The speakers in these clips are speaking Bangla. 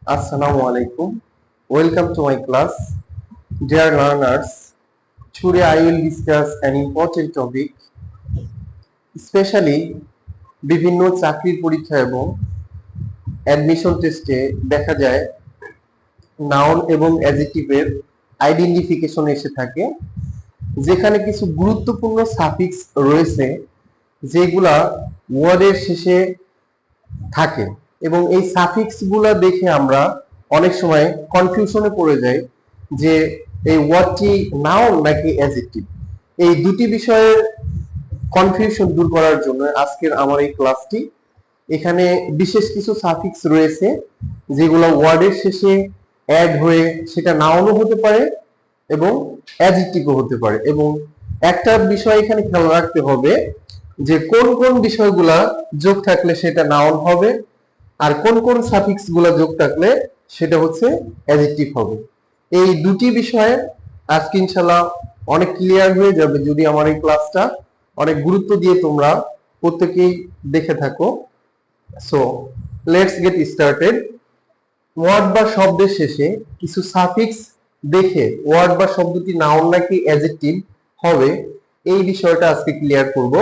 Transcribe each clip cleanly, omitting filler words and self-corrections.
Assalamu alaikum. Welcome to my class. Dear learners, today I will discuss an important topic, especially বিভিন্ন চাকরির পরীক্ষা এবং অ্যাডমিশন টেস্টে দেখা যায় নাউন এবং অ্যাডজেক্টিভের আইডেন্টিফিকেশন এসে থাকে, যেখানে কিছু গুরুত্বপূর্ণ সাফিক্স রয়েছে যেগুলা ওয়ার্ডের শেষে থাকে এবং এই সাফিক্স গুলা দেখে আমরা অনেক সময় কনফিউশনে পড়ে যাই যে এই ওয়ার্ডটি নাউন নাকি অ্যাডজেক্টিভ। এই দুটি বিষয়ের কনফিউশন দূর করার জন্য আজকের আমার এই ক্লাসটি। এখানে বিশেষ কিছু সাফিক্স রয়েছে যেগুলো ওয়ার্ডের শেষে অ্যাড হয়ে সেটা নাউনও হতে পারে এবং অ্যাডজেক্টিভও হতে পারে। এবং একটা বিষয় এখানে খেয়াল রাখতে হবে যে কোন কোন বিষয়গুলা যোগ থাকলে সেটা নাউন হবে আর কোন কোন সাফিক্স গুলা যোগ থাকলে সেটা হচ্ছে অ্যাডজেক্টিভ হবে। এই দুটি বিষয়ে আজকে ইনশাআল্লাহ অনেক ক্লিয়ার হয়ে যাবে যদি আমার এই ক্লাসটা অনেক গুরুত্ব দিয়ে তোমরা প্রত্যেকেই দেখে থাকো। So let's get started. Word বা শব্দের শেষে কিছু সাফিক্স দেখে ওয়ার্ড বা শব্দটি নাউন নাকি অ্যাডজেক্টিভ হবে এই বিষয়টা আজকে ক্লিয়ার করব।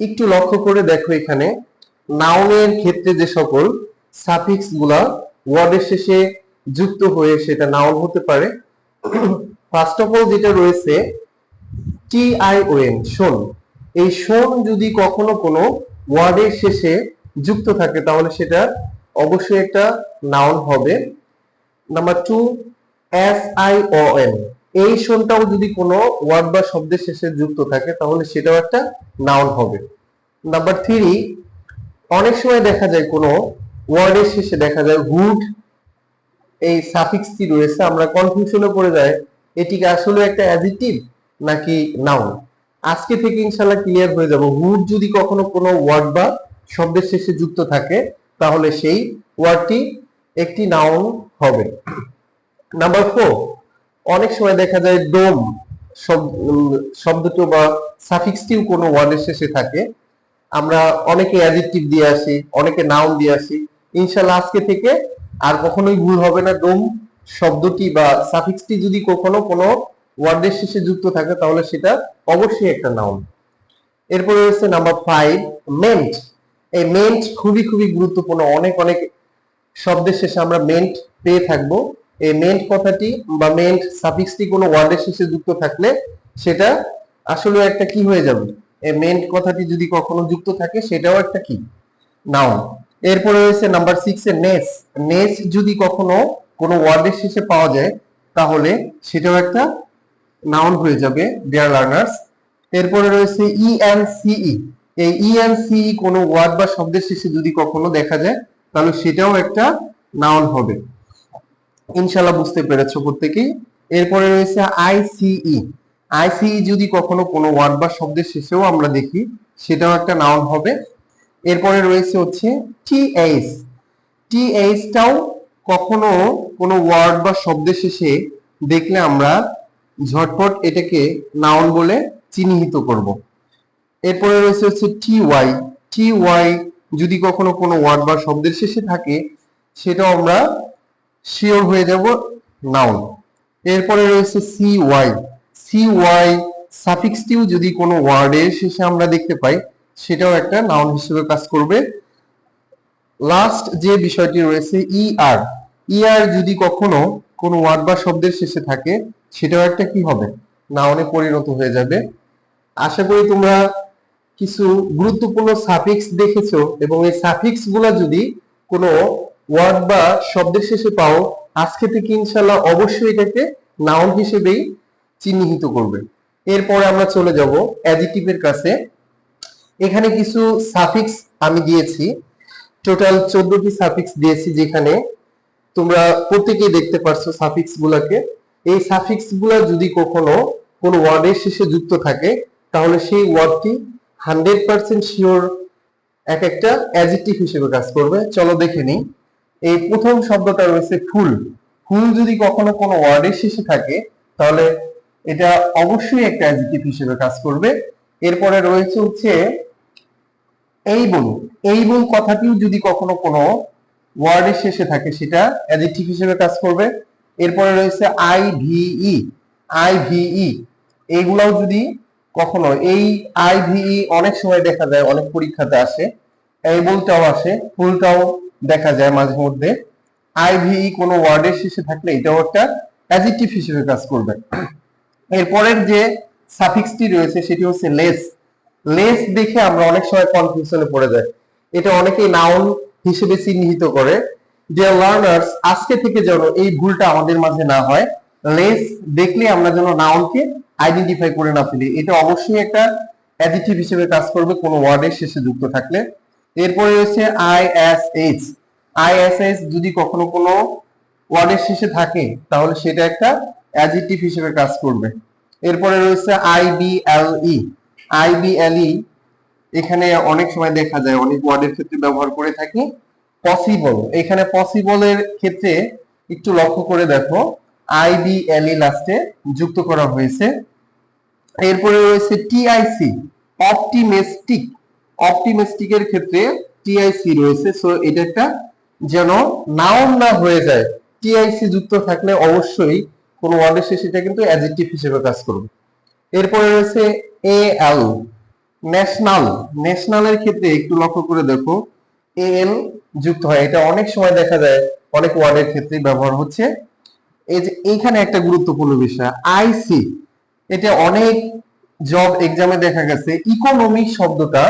একটু লক্ষ্য করে দেখো, এখানে নাউনের ক্ষেত্রে যে সকল সাফিক্স গুলা ওয়ার্ডের শেষে যুক্ত হয়ে সেটা নাউন হতে পারে। ফার্স্ট অফ অল যেটা রয়েছে টিআইওএন, শোন। এই শোন যদি কখনো কোনো ওয়ার্ডের শেষে যুক্ত থাকে তাহলে সেটা অবশ্যই একটা নাউন হবে। নাম্বার 2 এসআইওএন, এই শোনটাও যদি কোনো ওয়ার্ড বা শব্দের শেষে যুক্ত থাকে তাহলে সেটাও একটা নাউন হবে। নাম্বার 3 অনেক সময় দেখা যায় কোনো ওয়ার্ডের শেষে দেখা যায় হুড, এই সাফিক্সটি রয়েছে, আমরা কনফিউশনে পড়ে যাই এটি কি আসলে একটা অ্যাডজেক্টিভ নাকি নাউন। আজকে থেকে ইনশাআল্লাহ ক্লিয়ার হয়ে যাব। হুড যদি কখনো কোনো ওয়ার্ড বা শব্দের শেষে যুক্ত থাকে তাহলে সেই ওয়ার্ডটি একটি নাউন হবে। নাম্বার 4 অনেক সময় দেখা যায় ডোম শব্দটি বা সাফিক্সটিও কোনো ওয়ার্ডের শেষে থাকে, আমরা অনেকে অ্যাডজেক্টিভ দিয়ে আসি, অনেকে নাউন দিয়ে আসি। ইনশাআল্লাহ আজকে থেকে আর কখনোই ভুল হবে না, ডোম শব্দটি বা সাফিক্সটি যদি কখনো কোনো ওয়ার্ডের শেষে যুক্ত থাকে তাহলে সেটা অবশ্যই একটা নাউন। এরপরে রয়েছে নাম্বার 5 মেন্ট। এই মেন্ট খুবই খুবই গুরুত্বপূর্ণ, অনেক অনেক শব্দের শেষে আমরা মেন্ট পেয়ে থাকবো। এই মেন্ট কথাটি বা মেন্ট সাফিক্সটি কোনো ওয়ার্ডের শেষে যুক্ত থাকলে সেটা আসলে একটা কি হয়ে যাবে, এই মেন্ট কথাটি যদি কখনো যুক্ত থাকে সেটাও একটা কি নাউন। এরপরে রয়েছে নাম্বার 6 এর নেস। নেস যদি কখনো কোনো ওয়ার্ডের শেষে পাওয়া যায় তাহলে সেটাও একটা নাউন হয়ে যাবে ডিয়ার লার্নার্স। এরপরে রয়েছে ইএনসিই। এই ইএনসিই কোনো ওয়ার্ড বা শব্দের শেষে যদি কখনো দেখা যায় তাহলে সেটাও একটা নাউন হবে। ইনশাআল্লাহ বুঝতে পেরেছো প্রত্যেকেই। এরপরে রয়েছে আইসিই। আইসিই যদি কখনো কোনো ওয়ার্ড বা শব্দের শেষেও আমরা দেখি সেটাও একটা নাউন হবে। এরপরে রয়েছে হচ্ছে টিএইচ। টিএইচটাও কখনো কোনো ওয়ার্ড বা শব্দের শেষে দেখলে আমরা ঝটপট এটাকে নাউন বলে চিহ্নিত করব। এরপরে রয়েছে হচ্ছে টিওয়াই। টিওয়াই যদি কখনো কোনো ওয়ার্ড বা শব্দের শেষে থাকে সেটাও আমরা শিওর হয়ে যাব নাউন। এরপরে রয়েছে সিওয়াই। সিওয়াই সাফিক্সটিও যদি কোনো ওয়ার্ডের শেষে আমরা দেখতে পাই সেটাও একটা নাউন হিসেবে কাজ করবে। লাস্ট যে বিষয়টি রয়েছে ইআর। ইআর যদি কখনো কোনো ওয়ার্ড বা শব্দের শেষে থাকে সেটাও একটা কি হবে, নাউনে পরিণত হয়ে যাবে। আশা করি তোমরা কিছু গুরুত্বপূর্ণ সাফিক্স দেখেছো এবং এই সাফিক্স গুলা যদি কোনো ওয়ার্ড বা শব্দের শেষে পাও আজকে থেকে ইনশাআল্লাহ অবশ্যই এটাকে নাউন হিসেবেই চিহ্নিত করবে। এরপরে আমরা চলে যাব অ্যাডজেক্টিভের কাছে। এখানে কিছু সাফিক্স আমি দিয়েছি, টোটাল 14টি সাফিক্স দিয়েছি, যেখানে তোমরা প্রত্যেকেই দেখতে পারছো সাফিক্স গুলাকে। এই সাফিক্স গুলা যদি কখনো কোনো ওয়ার্ডের শেষে যুক্ত থাকে তাহলে সেই ওয়ার্ডটি 100% শিওর এক একটা অ্যাডজেক্টিভ হিসেবে কাজ করবে। চলো দেখে নিই। এই প্রথম শব্দটা রয়েছে ফুল। ফুল যদি কখনো কোনো ওয়ার্ডের শেষে থাকে তাহলে এটা অবশ্যই একটা অ্যাডজেক্টিভ হিসেবে কাজ করবে। এরপরে রয়েছে হচ্ছে এইবল, এইবল কথাটিও যদি কখনো কোনো ওয়ার্ডের শেষে থাকে সেটা অ্যাডজেক্টিভ হিসেবে কাজ করবে। এরপরে রয়েছে আইভিই, আইভিই এইগুলাও যদি কখনো, এই আইভিই অনেক সময় দেখা যায়, অনেক পরীক্ষাতে আসে, এইবলটাও আসে, ফুলটাও দেখা যায় মাঝে মধ্যে। আইভিই কোনো ওয়ার্ডের শেষে থাকলে এটাও একটা অ্যাডজেক্টিভ হিসেবে কাজ করবে। এরপরের যে সাফিক্সটি রয়েছে সেটি হচ্ছে লেস। লেস দেখে আমরা অনেক সময় কনফিউশনে পড়ে যাই, এটা অনেকেই নাউন হিসেবে চিহ্নিত করে। ডিয়ার লার্নার্স, আজকে থেকে যেন এই ভুলটা আমাদের মাঝে না হয়, লেস দেখলে আমরা যেন নাউনকে আইডেন্টিফাই করে না ফেলি, এটা অবশ্যই একটা অ্যাডজেক্টিভ হিসেবে কাজ করবে কোনো ওয়ার্ডের শেষে যুক্ত থাকলে। এরপরে রয়েছে আইএসএইচ, আইএসএইচ যদি কখনো কোনো ওয়ার্ডের শেষে থাকে তাহলে সেটা একটা অ্যাডজেক্টিভ হিসেবে কাজ করবে। এরপরে রয়েছে আইবিএলই, আইবিএলই এখানে অনেক সময় দেখা যায়, অনেক ওয়ার্ডের ক্ষেত্রে ব্যবহার করে থাকি। পসিবল, এখানে পসিবলের ক্ষেত্রে একটু লক্ষ্য করে দেখো আইবিএলই লাস্টে যুক্ত করা হয়েছে। এরপরে রয়েছে টিআইসি, অপটিমিস্টিক, অপটিমিস্টিকের ক্ষেত্রে টিআইসি রয়েছে, সো এটা একটা যেন নাউন না হয়ে যায়, টিআইসি যুক্ত থাকলে অবশ্যই কোন ওয়ার্ডের শেষে এটা কিন্তু অ্যাডজেক্টিভ হিসেবে কাজ করবে। এরপরে রয়েছে এএল, ন্যাশনাল, ন্যাশনালের ক্ষেত্রে একটু লক্ষ্য করে দেখো এএল যুক্ত হয়, এটা অনেক সময় দেখা যায় অনেক ওয়ার্ডের ক্ষেত্রে ব্যবহার হচ্ছে। এই যে এইখানে একটা গুরুত্বপূর্ণ বিষয় আইসি, এটা অনেক জব এক্সামে দেখা গেছে ইকোনমিক শব্দটা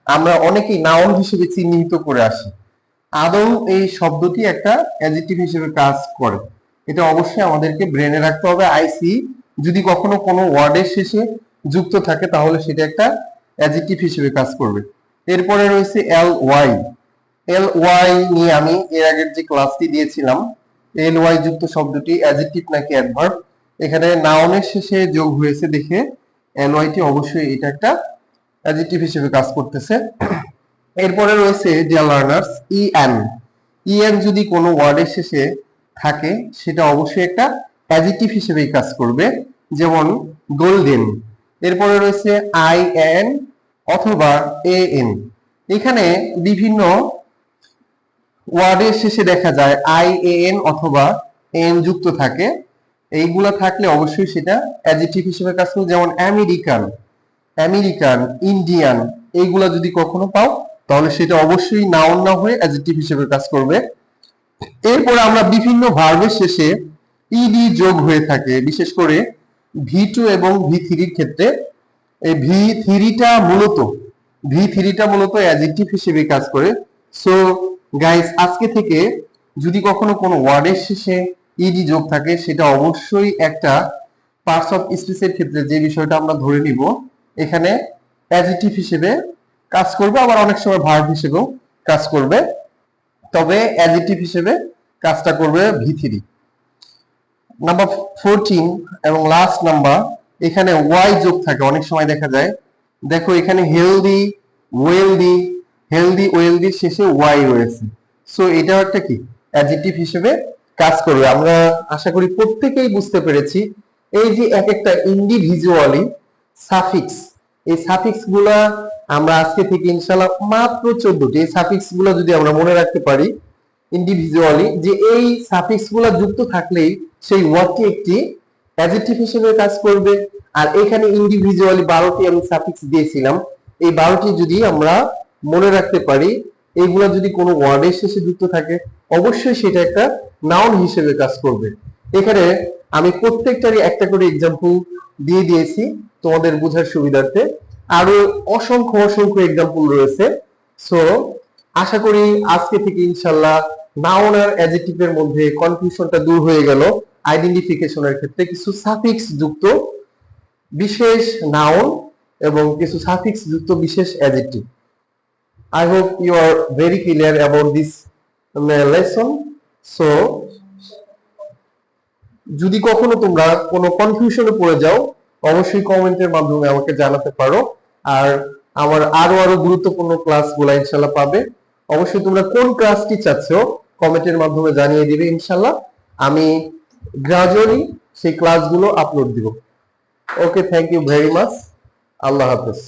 আমরা অনেকেই নাউন হিসেবে চিহ্নিত করে আসি, আদৌ এই শব্দটি একটা অ্যাডজেক্টিভ হিসেবে কাজ করে, এটা অবশ্যই আমাদেরকে ব্রেনে রাখতে হবে। আইসি যদি কখনো কোনো ওয়ার্ডের শেষে যুক্ত থাকে তাহলে সেটা একটা অ্যাডজেক্টিভ হিসেবে কাজ করবে। এরপরে রয়েছে এল ওয়াই, এল ওয়াই নিয়ে আমি এর আগের যে ক্লাসটি দিয়েছিলাম, এল ওয়াই যুক্ত শব্দটি অ্যাডজেক্টিভ নাকি অ্যাডভার্ব, এখানে নাউনের শেষে যোগ হয়েছে দেখে এল ওয়াইটি অবশ্যই এটা একটা অ্যাডজেক্টিভ হিসেবে কাজ করতেছে। এরপরে রয়েছে ডিয়ার লার্নার্স ইএন, ইএন যদি কোনো ওয়ার্ডের শেষে থাকে সেটা অবশ্যই একটা অ্যাডজেক্টিভ হিসেবেই কাজ করবে, যেমন গোল্ডেন। এরপরে রয়েছে আইএন অথবা এএন, এখানে বিভিন্ন ওয়ার্ডের শেষে দেখা যায় আইএএন অথবা এন যুক্ত থাকে, এইগুলা থাকলে অবশ্যই সেটা অ্যাডজেক্টিভ হিসেবে কাজ করবে, যেমন আমেরিকান, আমেরিকান, ইন্ডিয়ান, এইগুলা যদি কখনো পাও তাহলে সেটা অবশ্যই নাউন না হয়ে অ্যাডজেক্টিভ হিসেবে কাজ করবে। এরপরে আমরা বিভিন্ন ভার্বের শেষে ইডি যোগ হয়ে থাকে, বিশেষ করে ভি2 এবং ভি3 ক্ষেত্রে। এই ভি3টা মূলত অ্যাডজেক্টিভ হিসেবে কাজ করে। সো গাইস, আজকে থেকে যদি কখনো কোনো ওয়ার্ডের শেষে ইডি যোগ থাকে সেটা অবশ্যই একটা পার্টস অফ স্পিচের ক্ষেত্রে যে বিষয়টা আমরা ধরে নিব এখানে অ্যাডজেক্টিভ হিসেবে কাজ করবে, আবার অনেক সময় ভার্ব হিসেবেও কাজ করবে, তবে অ্যাডজেক্টিভ হিসেবে কাজটা করবে ভি3। নাম্বার 14 এবং লাস্ট নাম্বার, এখানে ওয়াই যোগ থাকে অনেক সময় দেখা যায়, দেখো এখানে হেলদি, ওয়েলদি, হেলদি ওয়েলদি শেষে ওয়াই রয়েছে, সো এটা একটা কি অ্যাডজেক্টিভ হিসেবে কাজ করবে। আমরা আশা করি প্রত্যেকেই বুঝতে পেরেছি এই যে এক একটা ইন্ডিভিজুয়ালি সাফিক্স, এই সাফিক্স গুলা আমরা আজকে থেকে ইনশাআল্লাহ মাত্র 14টি, এই সাফিক্স গুলা যদি আমরা মনে রাখতে পারি ইন্ডিভিজুয়ালি, যে এই সাফিক্স গুলা যুক্ত থাকলেই সেই ওয়ার্ডটি একটি অ্যাডজেক্টিভ হিসেবে কাজ করবে। আর এখানে ইন্ডিভিজুয়ালি 12টি আমি সাফিক্স দিয়েছিলাম, এই 12টি যদি আমরা মনে রাখতে পারি, এইগুলা যদি কোনো ওয়ার্ডের শেষে যুক্ত থাকে অবশ্যই সেটা একটা নাউন হিসেবে কাজ করবে। এখানে আমি প্রত্যেকটারই একটা করে এক্সাম্পল দিয়ে দিয়েছি তোমাদের বোঝার সুবিধার্থে, আরো অসংখ্য অসংখ্য এক্সাম্পল রয়েছে। সো আশা করি আজকে থেকে ইনশাআল্লাহ নাউন আর অ্যাডজেক্টিভের মধ্যে কনফিউশনটা দূর হয়ে গেল। আইডেন্টিফিকেশনের ক্ষেত্রে কিছু সাফিক্স যুক্ত বিশেষ নাউন এবং কিছু সাফিক্স যুক্ত বিশেষ adjective. I hope you are very clear about this lesson. So যদি কখনো তোমরা কোনো কনফিউশনে পড়ে যাও অবশ্যই কমেন্টের মাধ্যমে আমাকে জানাতে পারো, আর আমার আরো গুরুত্বপূর্ণ ক্লাসগুলো ইনশাআল্লাহ পাবে। অবশ্যই তোমরা কোন ক্লাসটি চাচ্ছ কমেন্টের মাধ্যমে জানিয়ে দিবে, ইনশাআল্লাহ আমি গ্রাজুয়ালি সেই ক্লাসগুলো আপলোড দিব। ওকে, থ্যাংক ইউ ভেরি মাচ, আল্লাহ হাফেজ।